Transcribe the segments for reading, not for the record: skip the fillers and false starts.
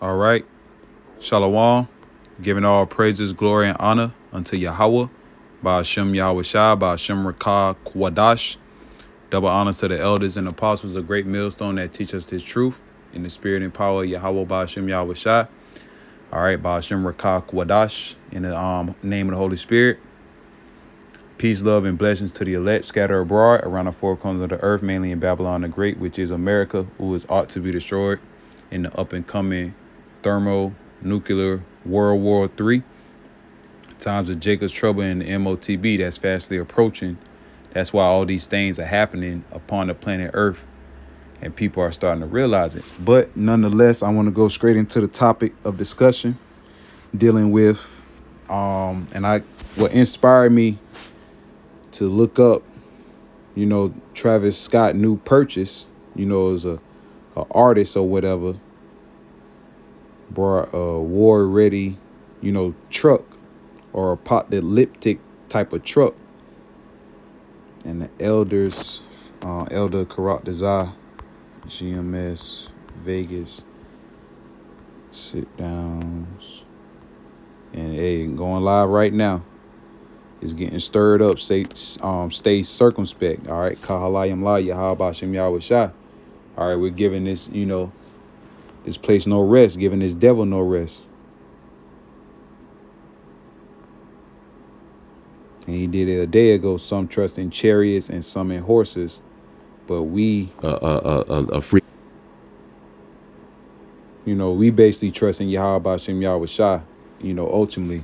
All right. Shalom. Giving all praises, glory, and honor unto Yahweh. Ba'ashem Yahweh Shai, Ba'ashem Rakah Kwadash. Double honors to the elders and apostles, a great millstone that teach us this truth in the spirit and power of Yahweh Ba'ashem Yahweh Shai. All right. Ba'ashem Rakah Kwadash. In the name of the Holy Spirit. Peace, love, and blessings to the elect scattered abroad around the four corners of the earth, mainly in Babylon the Great, which is America, who is ought to be destroyed in the up-and-coming thermonuclear World War III. Times of Jacob's trouble and the MOTB that's fastly approaching. That's why all these things are happening upon the planet Earth, and people are starting to realize it. But nonetheless, I want to go straight into the topic of discussion, dealing with, what inspired me to look up, Travis Scott new purchase, as a artist or whatever, brought a war ready, truck or a apocalyptic type of truck. And the elders, Elder Karat Dazah, GMS, Vegas, sit downs, and hey, going live right now. Is getting stirred up. Stay circumspect. All right. Kahalayim la Yahweh Shem Yahweh Shai. All right. We're giving this, this place no rest, giving this devil no rest. And he did it a day ago. Some trust in chariots and some in horses, but we, we basically trust in Yahweh Shem Yahweh Shai. Ultimately.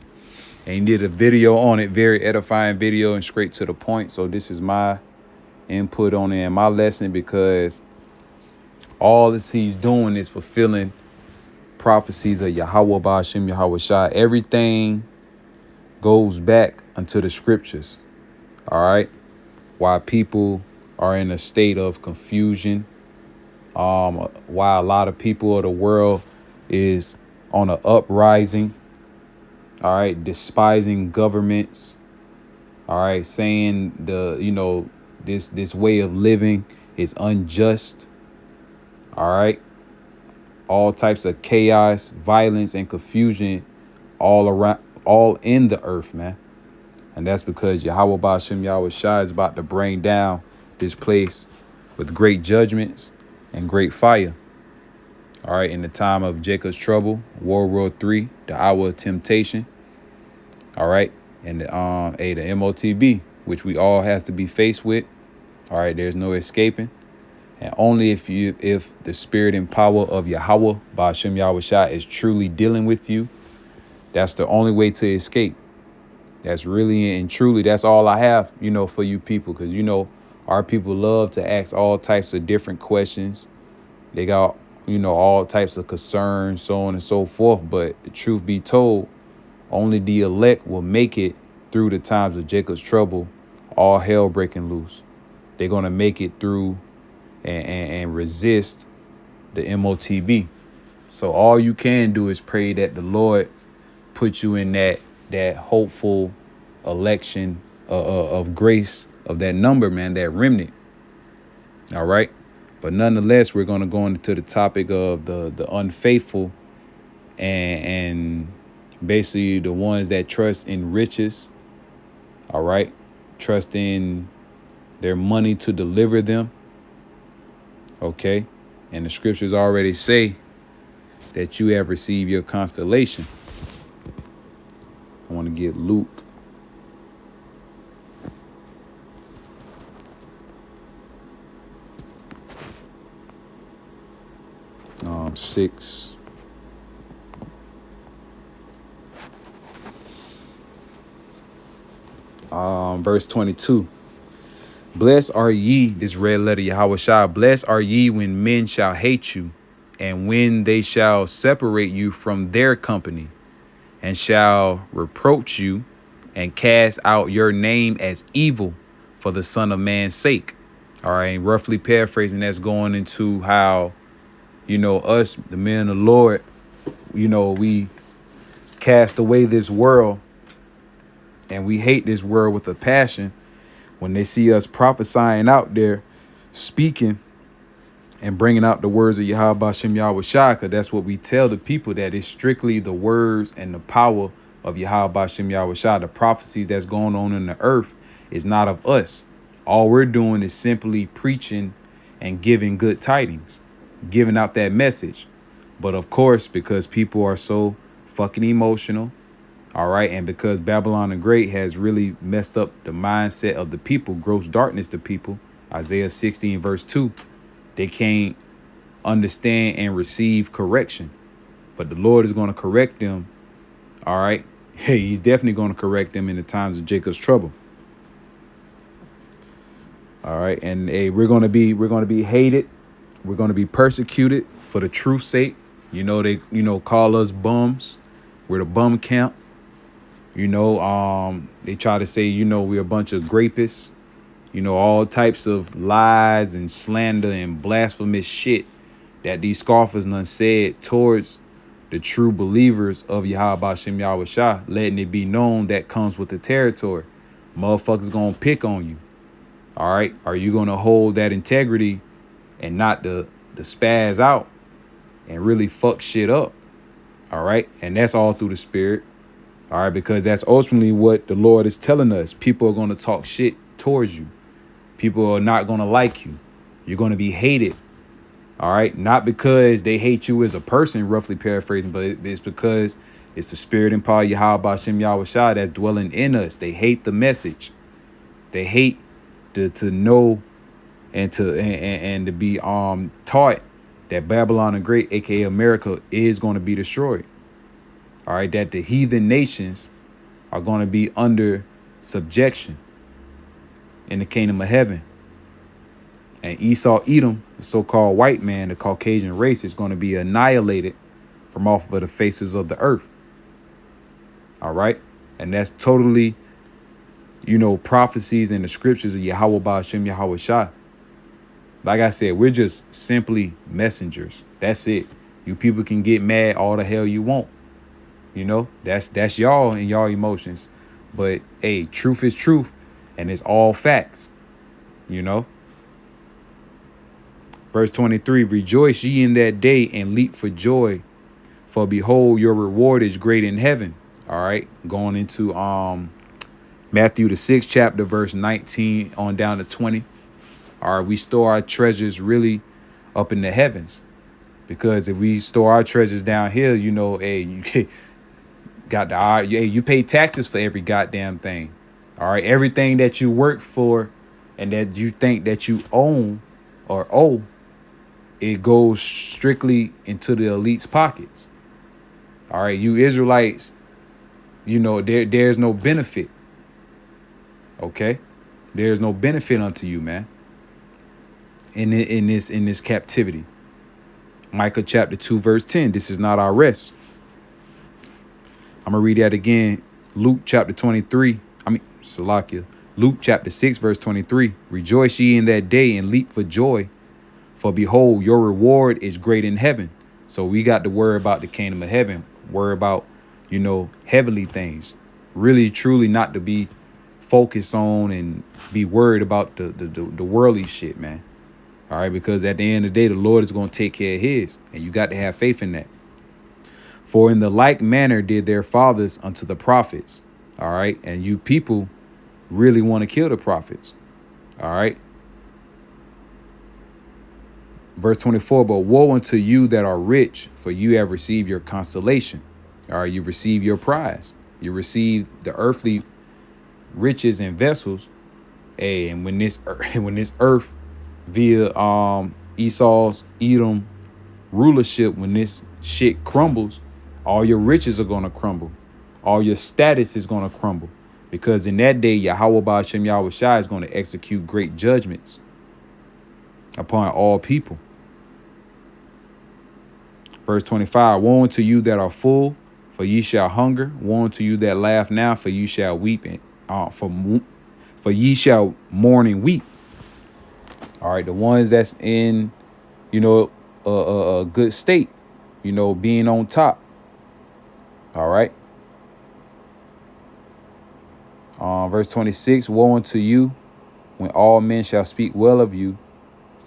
And he did a video on it, very edifying video and straight to the point. So this is my input on it and my lesson, because all this he's doing is fulfilling prophecies of Yahweh Ba'ashem Yahweh Shai. Everything goes back unto the scriptures. All right. Why people are in a state of confusion. Why a lot of people of the world is on an uprising. All right, despising governments. All right, saying this way of living is unjust. All right, all types of chaos, violence, and confusion all around, all in the earth, man. And that's because Yahweh Ba'ashem Yahweh Shai is about to bring down this place with great judgments and great fire. All right, in the time of Jacob's trouble, World War III, the hour of temptation. All right, and the MOTB, which we all have to be faced with. All right, there's no escaping, and only if the spirit and power of Yahweh Ba'ashem Yahweh Shai is truly dealing with you, that's the only way to escape. That's really and truly, that's all I have, for you people, because our people love to ask all types of different questions. They got all types of concerns, so on and so forth. But the truth be told, only the elect will make it through the times of Jacob's trouble, all hell breaking loose. They're going to make it through and resist the MOTB. So all you can do is pray that the Lord put you in that hopeful election of grace, of that number, man, that remnant. All right. But nonetheless, we're going to go into the topic of the unfaithful and basically the ones that trust in riches. All right. Trust in their money to deliver them. OK. And the scriptures already say that you have received your constellation. I want to get Luke. Six. Verse 22. Blessed are ye, this red letter Yahweh Shai, blessed are ye when men shall hate you, and when they shall separate you from their company, and shall reproach you, and cast out your name as evil for the Son of Man's sake. All right, roughly paraphrasing, that's going into how, us, the men of the Lord, we cast away this world, and we hate this world with a passion. When they see us prophesying out there, speaking and bringing out the words of Yahweh Hashem Yahweh Shai, because that's what we tell the people, that it's strictly the words and the power of Yahweh Hashem Yahweh Shai. The prophecies that's going on in the earth is not of us. All we're doing is simply preaching and giving good tidings, giving out that message. But of course, because people are so fucking emotional, all right, and because Babylon the Great has really messed up the mindset of the people, gross darkness to people, Isaiah 16 verse 2, they can't understand and receive correction. But the Lord is going to correct them, all right? Hey, he's definitely going to correct them in the times of Jacob's trouble. All right, and hey, we're going to be hated. We're going to be persecuted for the truth's sake. You know, they call us bums. We're the bum camp. They try to say, we're a bunch of grapists, all types of lies and slander and blasphemous shit that these scoffers done said towards the true believers of Yahweh Shem Yahweh Shah, letting it be known that comes with the territory. Motherfuckers gonna pick on you. All right. Are you gonna hold that integrity and not the spaz out and really fuck shit up? All right. And that's all through the spirit. All right, because that's ultimately what the Lord is telling us. People are going to talk shit towards you. People are not going to like you. You're going to be hated. All right, not because they hate you as a person, roughly paraphrasing, but it's because it's the spirit and power Yahweh Shem Yahweh Shai that's dwelling in us. They hate the message. They hate to know and to be taught that Babylon the Great, aka America, is going to be destroyed. All right, that the heathen nations are going to be under subjection in the kingdom of heaven. And Esau, Edom, the so-called white man, the Caucasian race, is going to be annihilated from off of the faces of the earth. All right. And that's totally, prophecies in the scriptures of Yahweh Ba'ashem Yahweh Shai. Like I said, we're just simply messengers. That's it. You people can get mad all the hell you want. That's y'all and y'all emotions. But hey, truth is truth, and it's all facts. Verse 23, rejoice ye in that day and leap for joy, for behold, your reward is great in heaven. All right, going into Matthew the 6th chapter, verse 19 on down to 20. All right, we store our treasures really up in the heavens, because if we store our treasures down here, hey, you you pay taxes for every goddamn thing. All right. Everything that you work for and that you think that you own or owe, it goes strictly into the elite's pockets. All right. You Israelites, there's no benefit. OK, there's no benefit unto you, man. In this captivity. Micah chapter 2, verse 10. This is not our rest. I'm going to read that again. Luke chapter 23. Salakia. Luke chapter 6, verse 23. Rejoice ye in that day and leap for joy. For behold, your reward is great in heaven. So we got to worry about the kingdom of heaven. Worry about, heavenly things. Really, truly not to be focused on and be worried about the worldly shit, man. All right. Because at the end of the day, the Lord is going to take care of his. And you got to have faith in that. For in the like manner did their fathers unto the prophets. All right. And you people really want to kill the prophets. All right. Verse 24. But woe unto you that are rich, for you have received your consolation. All right. You receive your prize. You receive the earthly riches and vessels. Hey, and when this earth via Esau's Edom rulership, when this shit crumbles, all your riches are going to crumble. All your status is going to crumble. Because in that day, Yahweh Ba'ashem Yahweh Shai is going to execute great judgments upon all people. Verse 25, woe unto you that are full, for ye shall hunger. Woe unto you that laugh now, for ye shall weep. For ye shall mourn and weep. All right, the ones that's in, a good state, being on top. All right. Verse 26, woe unto you when all men shall speak well of you,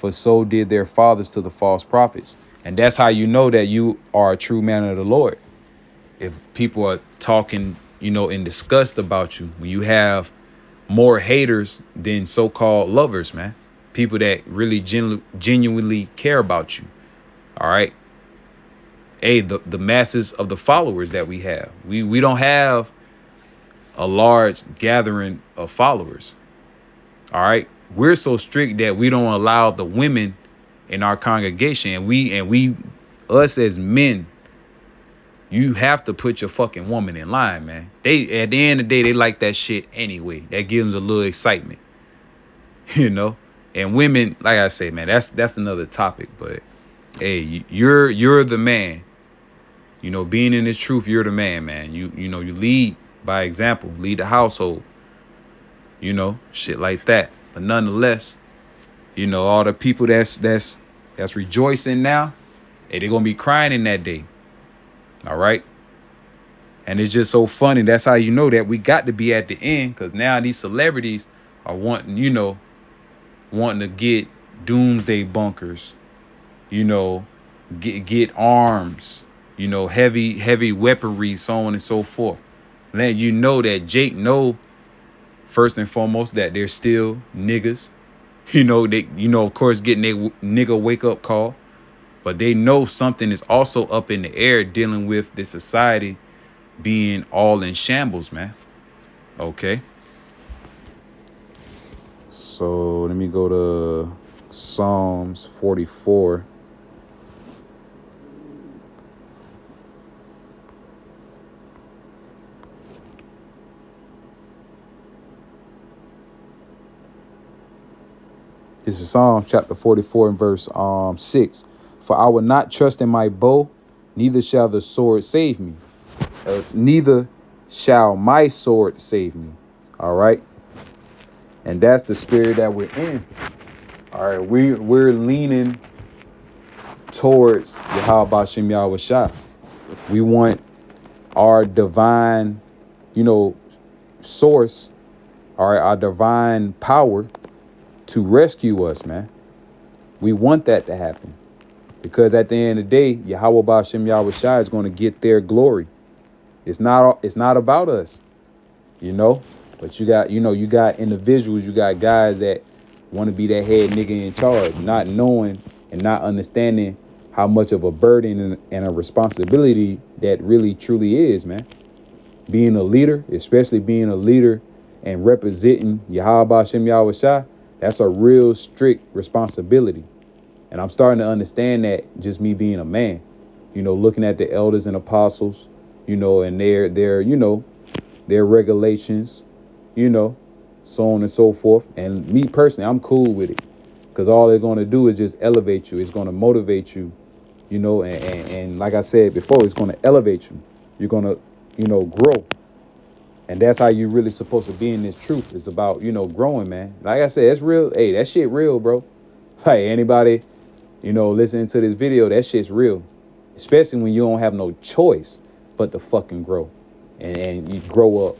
for so did their fathers to the false prophets. And that's how you know that you are a true man of the Lord. If people are talking, in disgust about you, when you have more haters than so-called lovers, man, people that really genuinely care about you. All right. Hey, the masses of the followers that we have, we don't have a large gathering of followers. All right. We're so strict that we don't allow the women in our congregation, and we us as men, you have to put your fucking woman in line, man. They, at the end of the day, they like that shit anyway. That gives them a little excitement, And women, like I say, man, that's another topic. But hey, you're the man. Being in this truth, you're the man. You lead by example, lead the household. Shit like that. But nonetheless, all the people that's rejoicing now, hey, they're gonna be crying in that day. All right. And it's just so funny. That's how you know that we got to be at the end, because now these celebrities are wanting to get doomsday bunkers, get arms, heavy weaponry, so on and so forth. Let you know that Jake know first and foremost that they're still niggas. They, of course, getting a nigga wake up call. But they know something is also up in the air dealing with the society being all in shambles, man. Okay. So let me go to Psalms 44. This is Psalms chapter 44 and verse 6. For I will not trust in my bow, neither shall the sword save me. Neither shall my sword save me. All right. And that's the spirit that we're in. All right. We're leaning towards Yahweh Shem Yahweh Shah. We want our divine, source, all right, our divine power to rescue us, man. We want that to happen. Because at the end of the day, Yahweh Ba'ashem Yahweh Shai is going to get their glory. It's not about us, But you got individuals, you got guys that want to be that head nigga in charge, not knowing and not understanding how much of a burden and a responsibility that really truly is, man. Being a leader, especially being a leader and representing Yahweh Ba'ashem Yahweh Shai, that's a real strict responsibility. And I'm starting to understand that, just me being a man, looking at the elders and apostles, and their regulations, so on and so forth. And me personally, I'm cool with it, because all they're going to do is just elevate you. It's going to motivate you, and like I said before, it's going to elevate you. You're going to, grow. And that's how you really supposed to be in this truth. It's about, growing, man. Like I said, it's real. Hey, that shit real, bro. Hey, anybody, listening to this video, that shit's real. Especially when you don't have no choice but to fucking grow and you grow up.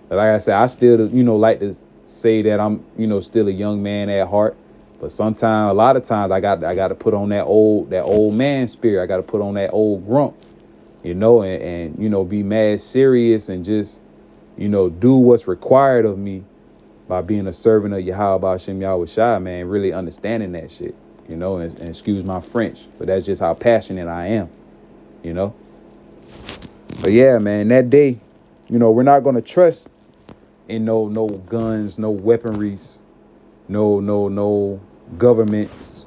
But like I said, I still, like to say that I'm, still a young man at heart. But sometimes, a lot of times, I got to put on that old man spirit. I got to put on that old grump, and be mad serious and just, do what's required of me by being a servant of Yahweh Ba'ashem Yahweh Shai, man, really understanding that shit, and excuse my French, but that's just how passionate I am, But yeah, man, that day, we're not going to trust in no guns, no weaponries, no governments,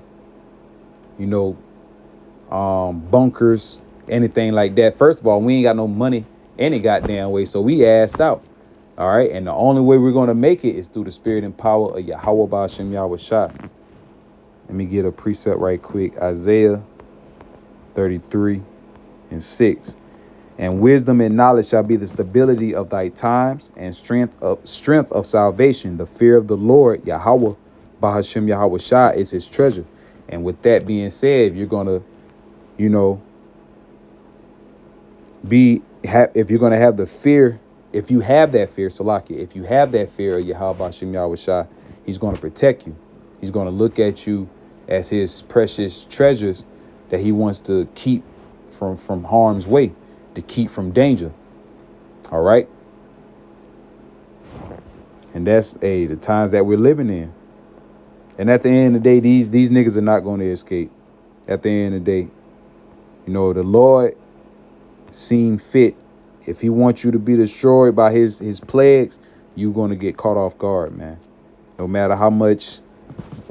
bunkers, anything like that. First of all, we ain't got no money any goddamn way, so we assed out. All right, and the only way we're going to make it is through the spirit and power of Yahweh Ba'ashem Yahweh Shai. Let me get a precept right quick. Isaiah 33 and 6. And wisdom and knowledge shall be the stability of thy times, and strength of salvation. The fear of the Lord, Yahweh Ba'ashem Yahweh Shai, is his treasure. And with that being said, if you're going to, if you're going to have the fear, if you have that fear, Salakia, if you have that fear of Yahweh Ba'ashem Yahweh Shai, he's going to protect you. He's going to look at you, as his precious treasures that he wants to keep from harm's way, to keep from danger. All right. And that's the times that we're living in. And at the end of the day, these niggas are not going to escape. At the end of the day, the Lord seen fit. If he wants you to be destroyed by his plagues, you're going to get caught off guard, man. No matter how much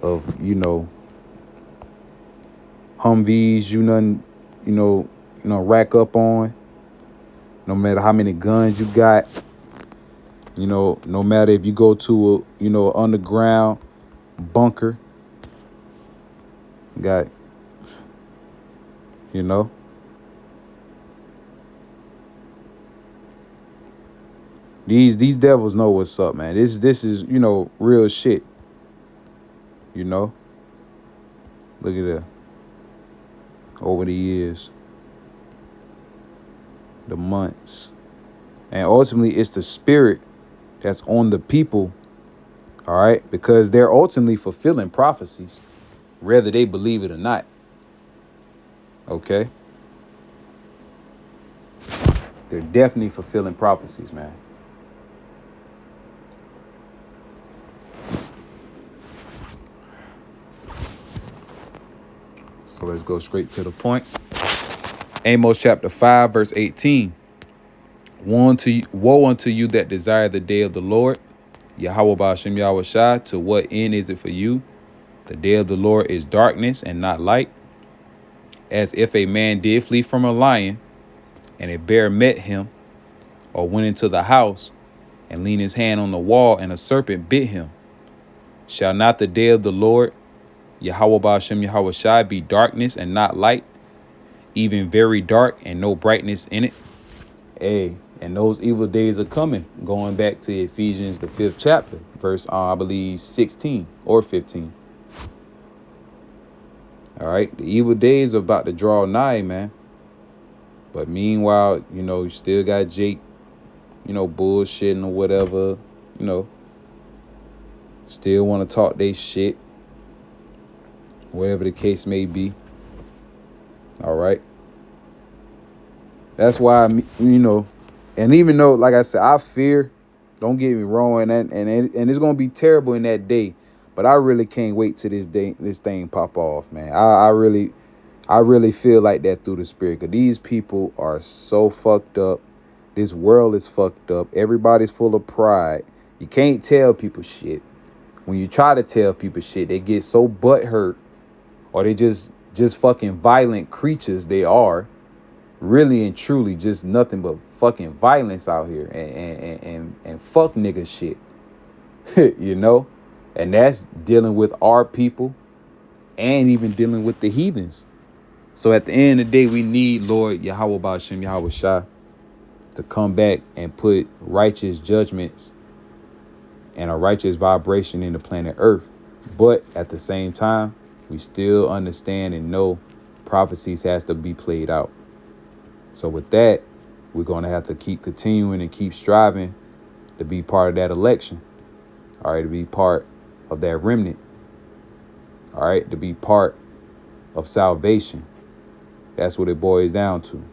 of, Humvees rack up on, no matter how many guns you got, no matter if you go to an underground bunker, got, these devils know what's up, man. This is, real shit. Look at that. Over the years, the months, and ultimately it's the spirit that's on the people. All right, because they're ultimately fulfilling prophecies, whether they believe it or not. Okay, they're definitely fulfilling prophecies, man. So let's go straight to the point. Amos chapter 5, verse 18. Woe unto you that desire the day of the Lord. Yahweh Ba'ashem Yahweh Shai. To what end is it for you? The day of the Lord is darkness and not light. As if a man did flee from a lion, and a bear met him, or went into the house, and leaned his hand on the wall, and a serpent bit him. Shall not the day of the Lord, Yahweh Ba'ashem Yahweh Shai, be darkness and not light, even very dark and no brightness in it? And those evil days are coming. Going back to Ephesians, the 5th chapter, verse, I believe, 16 or 15. All right. The evil days are about to draw nigh, man. But meanwhile, you still got Jake, bullshitting or whatever, still want to talk they shit, whatever the case may be. All right. That's why, and even though, like I said, I fear, don't get me wrong, and it's going to be terrible in that day, but I really can't wait till this thing pop off, man. I really feel like that through the spirit, because these people are so fucked up. This world is fucked up. Everybody's full of pride. You can't tell people shit. When you try to tell people shit, they get so butthurt, or they just fucking violent creatures they are. Really and truly just nothing but fucking violence out here, and fuck nigga shit. And that's dealing with our people and even dealing with the heathens. So at the end of the day, we need Lord Yahweh Ba'ashem Yahweh Shai to come back and put righteous judgments and a righteous vibration in the planet Earth. But at the same time, we still understand and know prophecies has to be played out. So with that, we're going to have to keep continuing and keep striving to be part of that election. All right, to be part of that remnant. All right, to be part of salvation. That's what it boils down to.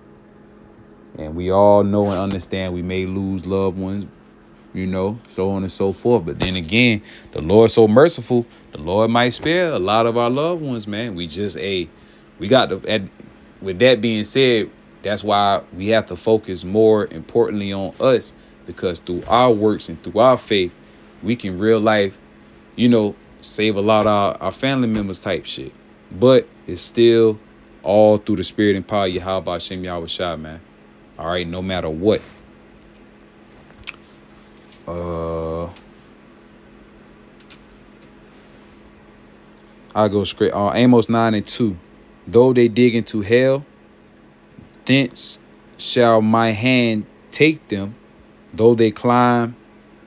And we all know and understand we may lose loved ones, so on and so forth. But then again, the Lord's so merciful, the Lord might spare a lot of our loved ones, man. We just, we got to, with that being said, that's why we have to focus more importantly on us, because through our works and through our faith, we can real life, save a lot of our family members type shit. But it's still all through the spirit and power of Yahweh Ba'ashem Yahweh Shai, man. All right, no matter what. I'll go straight. Amos 9:2. Though they dig into hell, thence shall my hand take them. Though they climb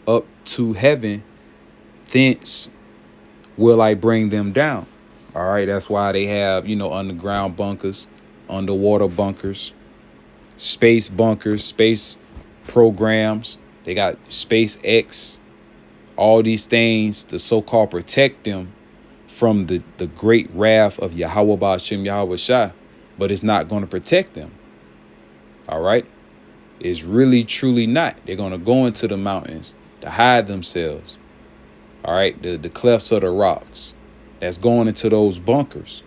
up to heaven, thence will I bring them down. All right, that's why they have, underground bunkers, underwater bunkers, space bunkers, space programs. They got SpaceX, all these things to so-called protect them from the great wrath of Yahweh Ba'ashem Yahweh Shai, but it's not going to protect them. All right. It's really, truly not. They're going to go into the mountains to hide themselves. All right. The clefts of the rocks. That's going into those bunkers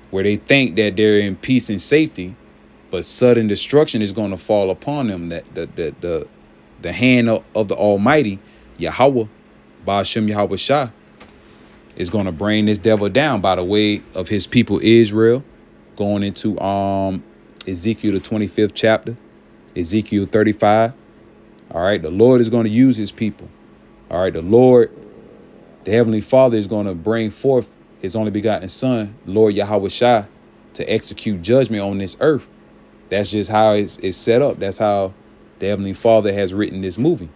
where they think that they're in peace and safety, but sudden destruction is going to fall upon them. That the hand of the Almighty, Yahweh, Ba'ashem Yahweh Shai, is going to bring this devil down by the way of his people Israel, going into Ezekiel the 25th chapter, Ezekiel 35. All right, the Lord is going to use his people. All right, the Lord, the Heavenly Father, is going to bring forth his only begotten Son, Lord Yahweh Shai, to execute judgment on this earth. That's just how it's set up. That's how the Heavenly Father has written this movie.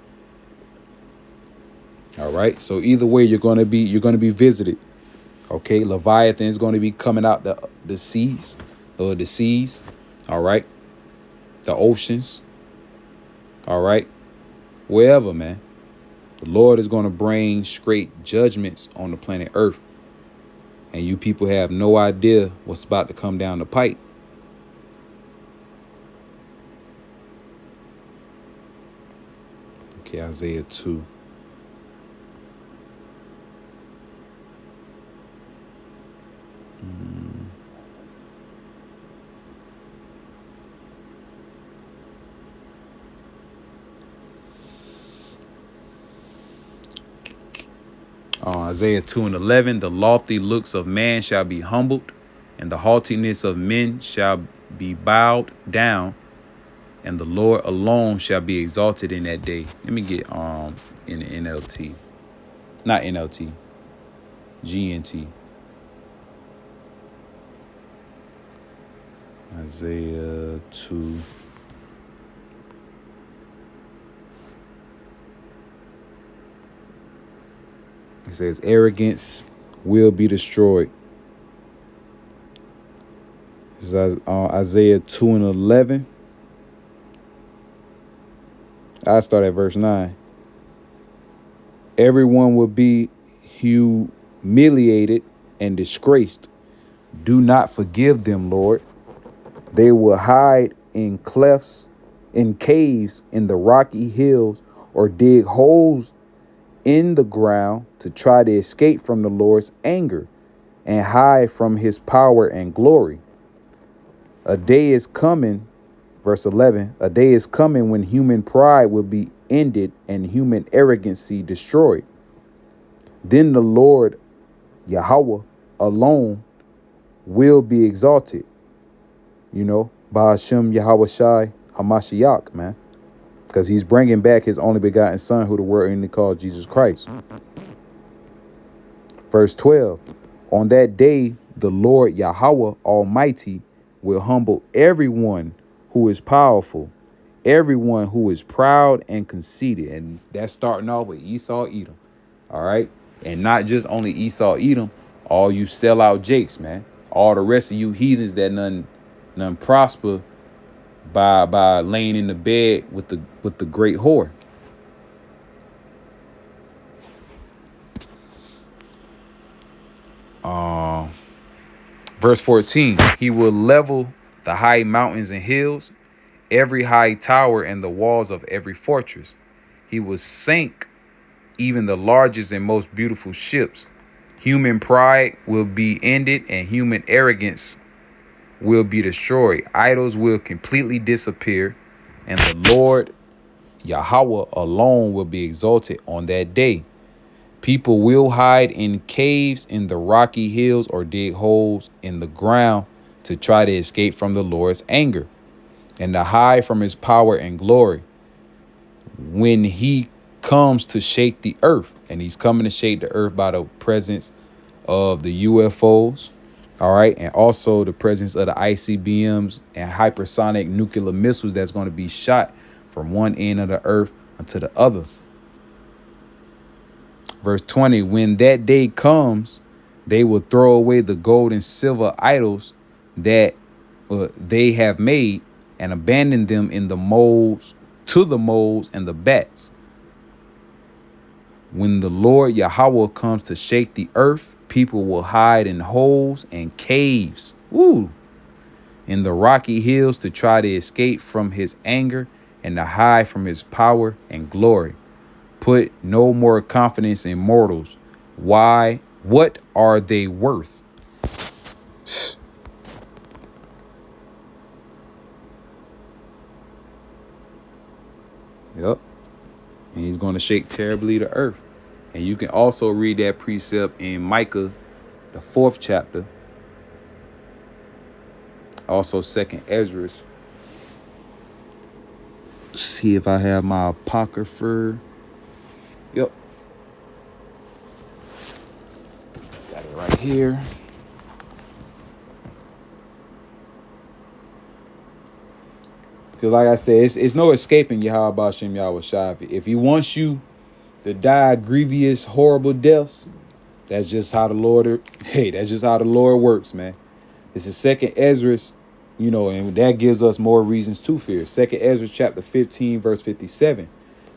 All right. So either way, you're going to be visited. OK, Leviathan is going to be coming out the seas. All right. The oceans. All right. Wherever, man. The Lord is going to bring straight judgments on the planet Earth. And you people have no idea what's about to come down the pipe. Okay, Isaiah 2. Isaiah 2:11, the lofty looks of man shall be humbled, and the haughtiness of men shall be bowed down, and the Lord alone shall be exalted in that day. Let me get in the NLT. Not NLT. GNT. Isaiah 2. It says, arrogance will be destroyed. This is Isaiah 2:11. I start at verse 9. Everyone will be humiliated and disgraced. Do not forgive them, Lord. They will hide in clefts, in caves, in the rocky hills, or dig holes in the ground to try to escape from the Lord's anger and hide from his power and glory. A day is coming, verse 11, a day is coming when human pride will be ended and human arrogancy destroyed. Then the Lord, Yahweh, alone will be exalted. Ba'ashem Yahweh Shai Hamashiach, man. Because he's bringing back his only begotten Son, who the world only calls Jesus Christ. Verse 12, on that day, the Lord Yahweh Almighty will humble everyone who is powerful, everyone who is proud and conceited. And that's starting off with Esau, Edom. All right. And not just only Esau, Edom, all you sellout jakes, man. All the rest of you heathens that none prosper by laying in the bed with the great whore. Verse 14, he will level the high mountains and hills, every high tower and the walls of every fortress. He will sink even the largest and most beautiful ships. Human pride will be ended and human arrogance will be destroyed. Idols will completely disappear, and the Lord Yahweh alone will be exalted on that day. People will hide in caves in the rocky hills or dig holes in the ground to try to escape from the Lord's anger and to hide from his power and glory when he comes to shake the earth. And he's coming to shake the earth by the presence of the UFOs. All right. And also the presence of the ICBMs and hypersonic nuclear missiles that's going to be shot from one end of the earth unto the other. Verse 20, when that day comes, they will throw away the gold and silver idols that they have made and abandon them in the molds, to the moles and the bats. When the Lord Yahweh comes to shake the earth, people will hide in holes and caves. Woo! In the rocky hills to try to escape from his anger and to hide from his power and glory. Put no more confidence in mortals. Why? What are they worth? Yep. And he's going to shake terribly the earth. And you can also read that precept in Micah, the 4th chapter. Also 2nd Ezra. See if I have my apocrypha. Yep. Got it right here. Because like I said, it's no escaping Yahweh Bashem Yahweh Shai. If he wants you to die grievous, horrible deaths, that's just how the Lord, that's just how the Lord works, man. This is 2nd Ezra, and that gives us more reasons to fear. 2nd Ezra chapter 15, verse 57.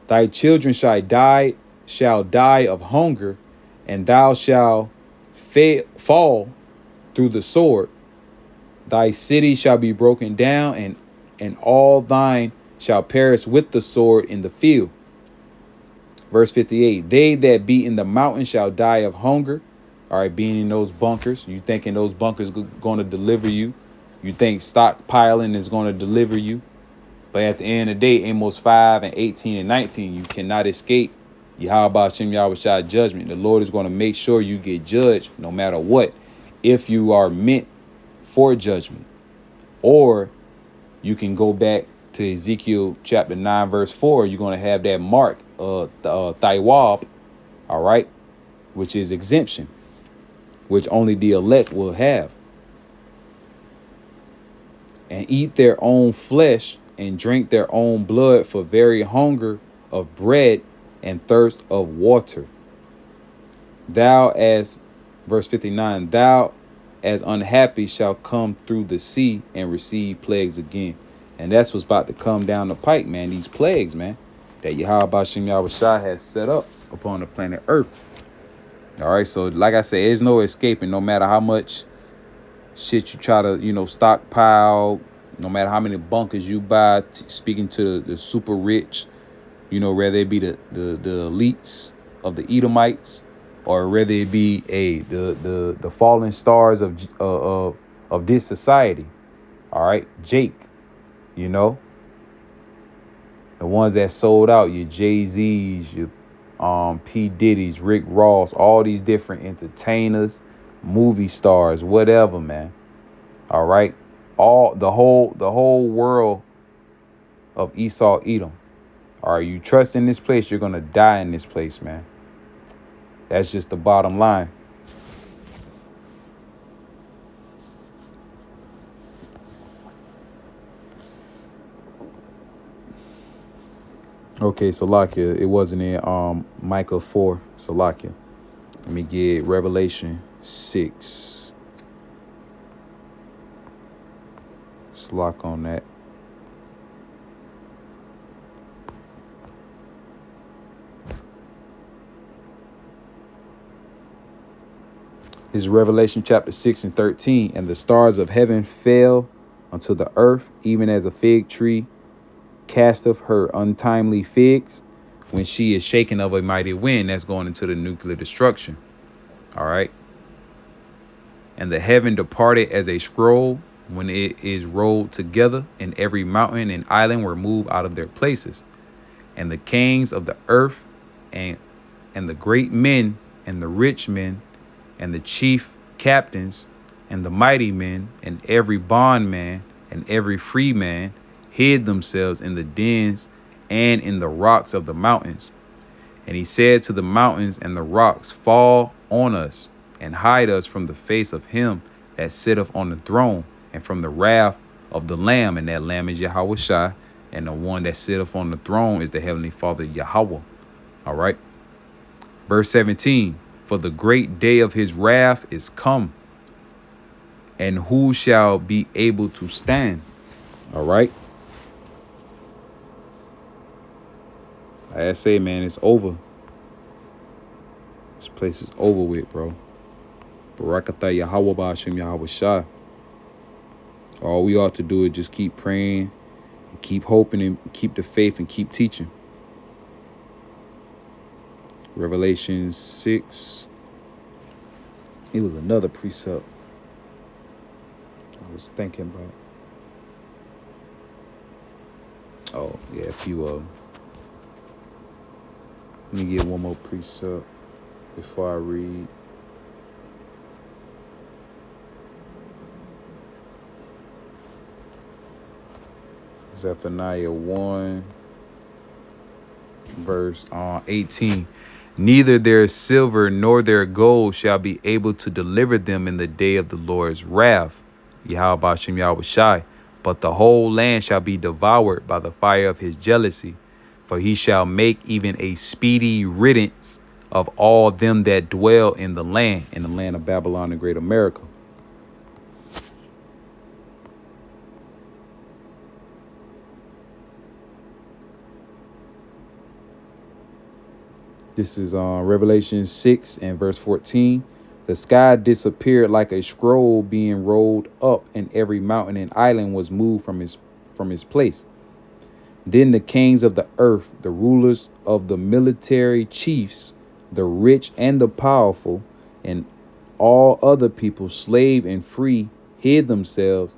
Thy children shall die of hunger, and thou shalt fall through the sword. Thy city shall be broken down, and all thine shall perish with the sword in the field. Verse 58, they that be in the mountain shall die of hunger. All right, being in those bunkers. You thinking those bunkers going to deliver you. You think stockpiling is going to deliver you. But at the end of the day, Amos 5 and 18 and 19, you cannot escape Yahweh Hashem Yahweh Shai judgment. The Lord is going to make sure you get judged no matter what, if you are meant for judgment. Or you can go back to Ezekiel chapter 9, verse 4. You're going to have that mark, Thywab, all right, which is exemption, which only the elect will have. And eat their own flesh and drink their own blood for very hunger of bread and thirst of water. Thou as, verse 59, thou as unhappy shall come through the sea and receive plagues again. And that's what's about to come down the pike, man. These plagues, man, that Yahweh Bashem Yahweh Shai has set up upon the planet Earth. All right, so like I said, there's no escaping, no matter how much shit you try to, stockpile, no matter how many bunkers you buy, speaking to the super rich, whether it be the elites of the Edomites, or whether it be the fallen stars of this society. All right, Jake, the ones that sold out, your Jay-Z's, your P. Diddy's, Rick Ross, all these different entertainers, movie stars, whatever, man. All right, the whole world of Esau, Edom. All right, you trust in this place, you're gonna die in this place, man. That's just the bottom line. Okay, Salakia, it wasn't in Micah 4, Salakia. Let me get Revelation 6. Slack on that. This is Revelation chapter 6 and 13. And the stars of heaven fell unto the earth, even as a fig tree casteth her untimely figs when she is shaken of a mighty wind. That's going into the nuclear destruction. All right. And the heaven departed as a scroll when it is rolled together, and every mountain and island were moved out of their places. And the kings of the earth and the great men and the rich men and the chief captains and the mighty men and every bondman and every free man hid themselves in the dens and in the rocks of the mountains. And he said to the mountains and the rocks, fall on us and hide us from the face of him that sitteth on the throne and from the wrath of the Lamb. And that Lamb is Yahweh Shai, and the one that sitteth on the throne is the Heavenly Father Yahweh. All right. Verse 17, for the great day of his wrath is come, and who shall be able to stand? All right. Like I say, man, it's over. Place is over with, bro. Barakatah Yahweh Ba'ashem Yahweh Shai. All we ought to do is just keep praying, and keep hoping, and keep the faith, and keep teaching. Revelation 6. It was another precept I was thinking about. Oh, yeah, a few of them. Let me get one more precept before I read. Zephaniah 1, verse 18. Neither their silver nor their gold shall be able to deliver them in the day of the Lord's wrath, Yahweh Ba'ashem Yahweh Shai, but the whole land shall be devoured by the fire of his jealousy, for he shall make even a speedy riddance of all them that dwell in the land of Babylon and Great America. This is Revelation 6 and verse 14. The sky disappeared like a scroll being rolled up, and every mountain and island was moved from his place. Then the kings of the earth, the rulers of the military chiefs, the rich and the powerful, and all other people, slave and free, hid themselves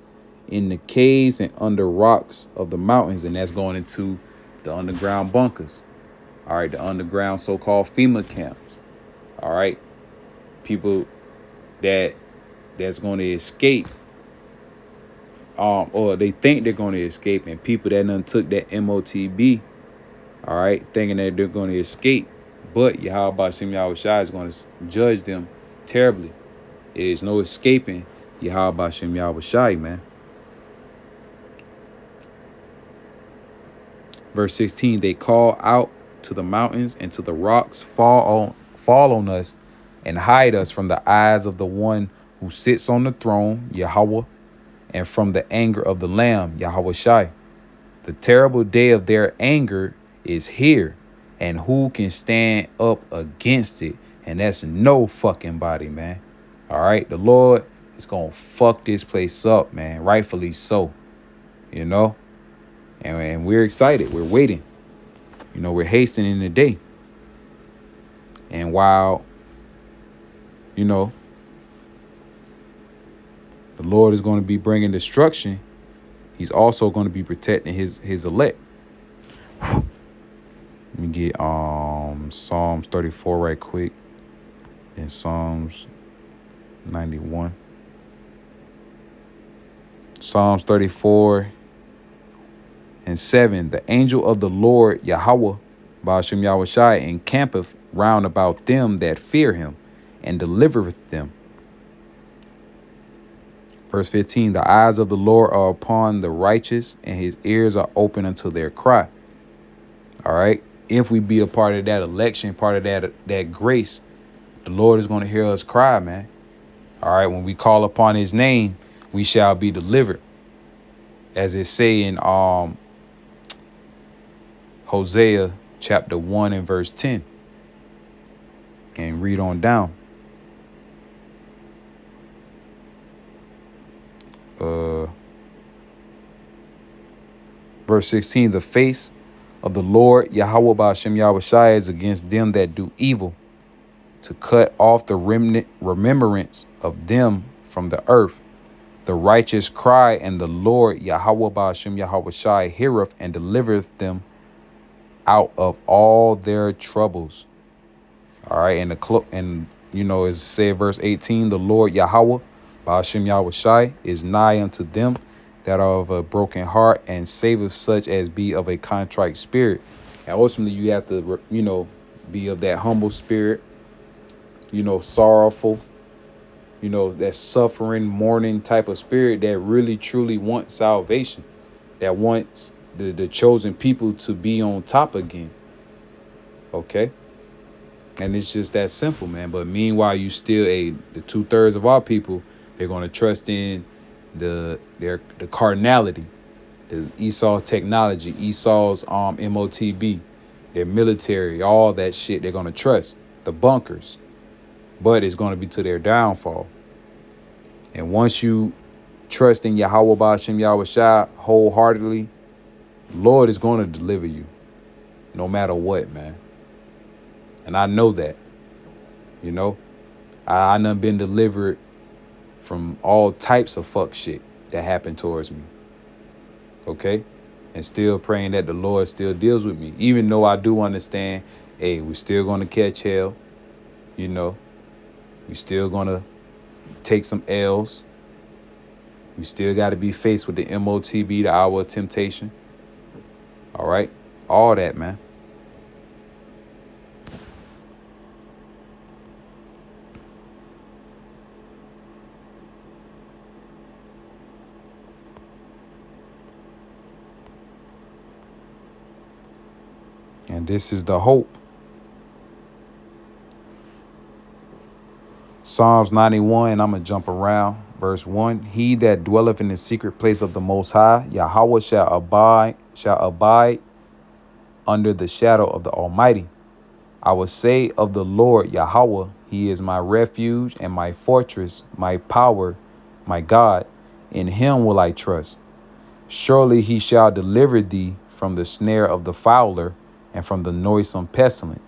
in the caves and under rocks of the mountains. And that's going into the underground bunkers. All right, the underground so-called FEMA camps. All right, people that's going to escape, or they think they're going to escape, and people that done took that MOTB, all right, thinking that they're going to escape, but Yahweh Ba'ashem Yahweh Shai is going to judge them terribly. There's no escaping Yahweh Ba'ashem Yahweh Shai, man. Verse 16, they call out to the mountains and to the rocks, fall on us and hide us from the eyes of the one who sits on the throne, Yahweh, and from the anger of the Lamb, Yahweh Shai. The terrible day of their anger is here, and who can stand up against it? And that's no fucking body, man. All right, the Lord is gonna fuck this place up, man, rightfully so, you know, and we're excited, we're waiting. You know, we're hastening the day. And while, you know, the Lord is going to be bringing destruction, he's also going to be protecting his elect. Let me get Psalms 34 right quick. And Psalms 91. Psalms 34 and 7. The angel of the Lord Yahweh Ba'ashem Yahweh Shai encampeth round about them that fear him, and delivereth them. Verse 15, the eyes of the Lord are upon the righteous, and his ears are open unto their cry. All right. If we be a part of that election, part of that grace, the Lord is going to hear us cry, man. All right. When we call upon his name, we shall be delivered. As it say in Hosea chapter 1 and verse 10. And read on down. Verse 16, the face of the Lord Yahweh Ba'ashem Yahweh Shai is against them that do evil, to cut off the remembrance of them from the earth. The righteous cry, and the Lord Yahweh Ba'ashem Yahweh Shai heareth and delivereth them out of all their troubles. All right, and you know, as it said, verse 18, the Lord Yahweh Ba'ashem Yahweh Shai is nigh unto them that are of a broken heart, and saveth such as be of a contrite spirit. And ultimately, you have to, you know, be of that humble spirit, you know, sorrowful, you know, that suffering, mourning type of spirit that really, truly wants salvation, that wants the chosen people to be on top again. Okay. And it's just that simple, man. But meanwhile, you still the 2/3 of our people, they're going to trust in the carnality, the Esau technology, Esau's MOTB, their military, all that shit. They're going to trust the bunkers. but it's going to be to their downfall. And once you trust in Yahweh Ba'ashem Yahweh Shai wholeheartedly, Lord is going to deliver you no matter what, man. And I know that, you know, I done been delivered from all types of fuck shit that happened towards me. Okay. And still praying that the Lord still deals with me, even though I do understand, hey, we're still going to catch hell. You know, we still going to take some L's. We still got to be faced with the MOTB, the hour of temptation. All right. All that, man. And this is the hope. Psalms 91, and I'm going to jump around. Verse 1, he that dwelleth in the secret place of the Most High, Yahweh shall abide under the shadow of the Almighty. I will say of the Lord Yahweh, he is my refuge and my fortress, my power, my God. In him will I trust. Surely he shall deliver thee from the snare of the fowler and from the noisome pestilence.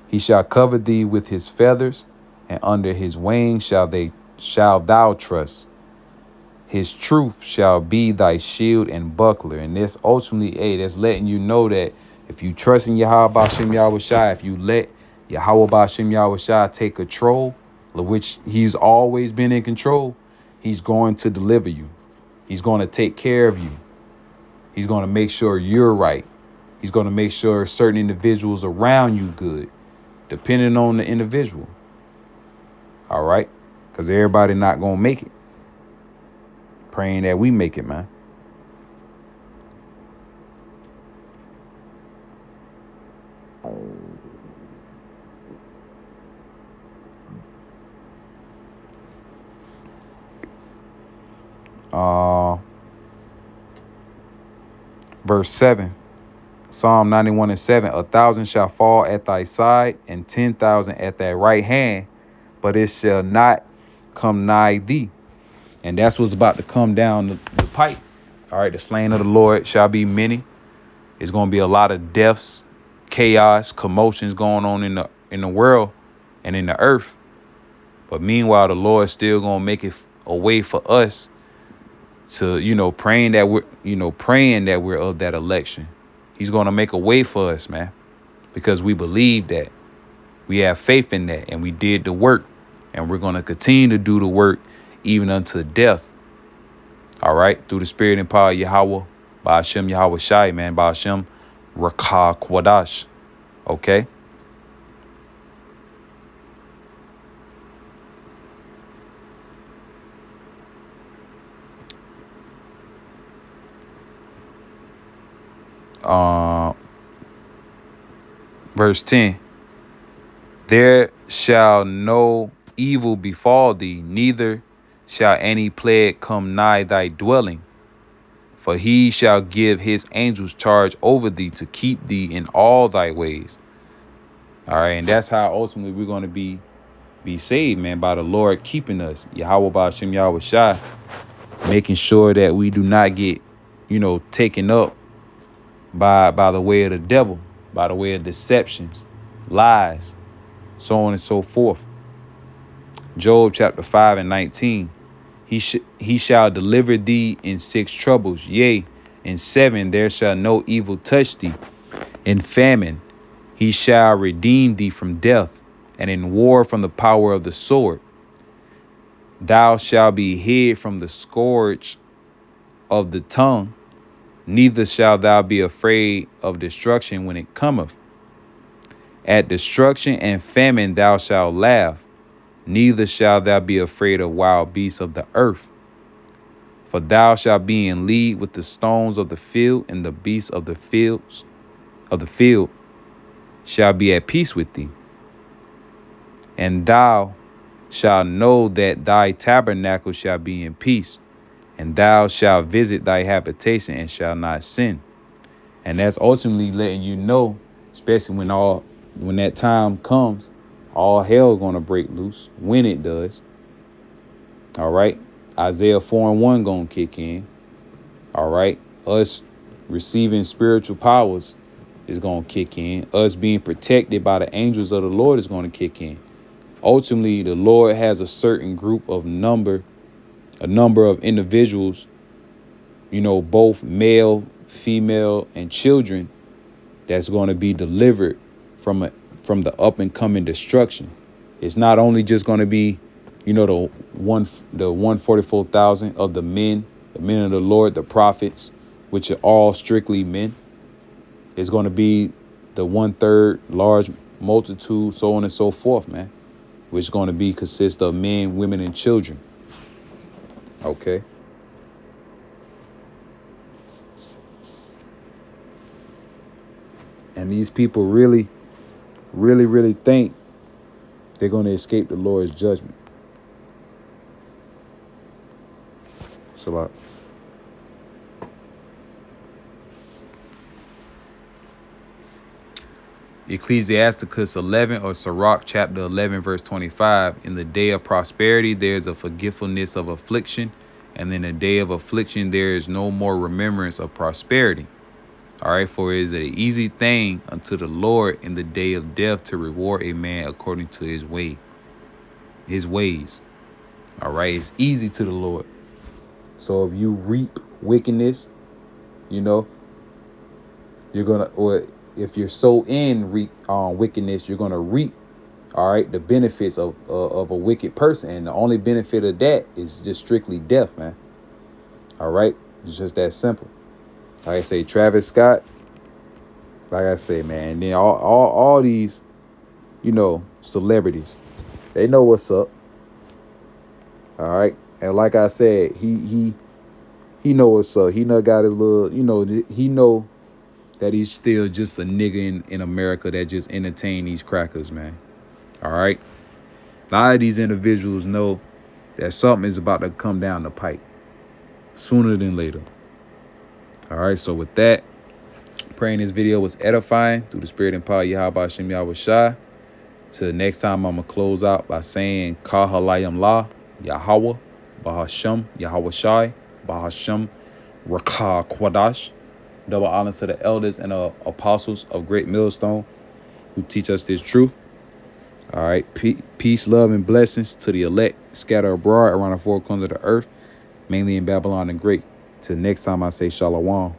He shall cover thee with his feathers, and under his wings shall thou trust. His truth shall be thy shield and buckler. And this ultimately, that's letting you know that if you trust in Yahweh Ba'ashem Yahweh Shai, if you let Yahweh Ba'ashem Yahweh Shai take control, which he's always been in control, he's going to deliver you. He's going to take care of you. He's going to make sure you're right. He's going to make sure certain individuals around you good, depending on the individual. All right? Because everybody not going to make it. Praying that we make it, man. Verse 7, Psalm 91 and 7, 1,000 shall fall at thy side and 10,000 at thy right hand, but it shall not come nigh thee. And that's what's about to come down the pipe. All right, the slain of the Lord shall be many. It's going to be a lot of deaths, chaos, commotions going on in the world and in the earth. But meanwhile, the Lord still going to make it a way for us to, praying that we're of that election. He's going to make a way for us, man, because we believe that. We have faith in that, and we did the work, and we're going to continue to do the work even unto death. All right, through the spirit and power of Yahweh, Ba'ashem Yahweh Shai, man, Ba'ashem Rakah Kwadash. Okay. Verse 10, there shall no evil befall thee, neither shall any plague come nigh thy dwelling. For he shall give his angels charge over thee to keep thee in all thy ways. All right, and that's how ultimately we're going to be saved, man, by the Lord keeping us. Yahweh Ba'ashem Yahweh Shai, making sure that we do not get, taken up by the way of the devil, by the way of deceptions, lies, so on and so forth. Job chapter 5 and 19. He shall deliver thee in 6 troubles. Yea, in 7 there shall no evil touch thee. In famine he shall redeem thee from death, and in war from the power of the sword. Thou shalt be hid from the scourge of the tongue, neither shalt thou be afraid of destruction when it cometh. At destruction and famine thou shalt laugh, neither shalt thou be afraid of wild beasts of the earth. For thou shalt be in league with the stones of the field, and the beasts of the field shall be at peace with thee. And thou shalt know that thy tabernacle shall be in peace, and thou shalt visit thy habitation and shall not sin. And that's ultimately letting you know, especially when that time comes, All hell gonna break loose when it does. All right. Isaiah 4:1 gonna kick in. All right. Us receiving spiritual powers is gonna kick in. Us being protected by the angels of the Lord is gonna kick in. Ultimately, the Lord has a certain group of a number of individuals, both male, female, and children, that's going to be delivered from the up and coming destruction. It's not only just going to be, the 144,000 of the men of the Lord, the prophets, which are all strictly men. It's going to be the 1/3 large multitude, so on and so forth, man, which is going to consist of men, women, and children. Okay. And these people really, really, really think they're going to escape the Lord's judgment. So, Ecclesiasticus 11 or Sirach chapter 11 verse 25. In the day of prosperity there is a forgetfulness of affliction, and in the day of affliction there is no more remembrance of prosperity. All right, for it is an easy thing unto the Lord in the day of death to reward a man according to his ways. All right, it's easy to the Lord. So if you reap wickedness, you're gonna, or if you're so in wickedness, you're gonna reap, all right, the benefits of a wicked person, and the only benefit of that is just strictly death, man. All right, it's just that simple. Like I say, Travis Scott, like I say, man, and then all these, celebrities, they know what's up. All right, and like I said, he know what's up. He got his little, he know that he's still just a nigga in America that just entertain these crackers, man. All right, a lot of these individuals know that something is about to come down the pipe sooner than later. All right, so with that, praying this video was edifying through the spirit and power of Yahweh Shem Yahweh Shai. Till next time, I'm going to close out by saying Kahalayam La, Yahweh, Bahashem, Yahweh Shai, Bahashem, Rakah Kwadash. Double honor to the elders and apostles of Great Millstone who teach us this truth. All right, peace, love, and blessings to the elect scattered abroad around the four corners of the earth, mainly in Babylon the Great. Till next time, I say Shalom.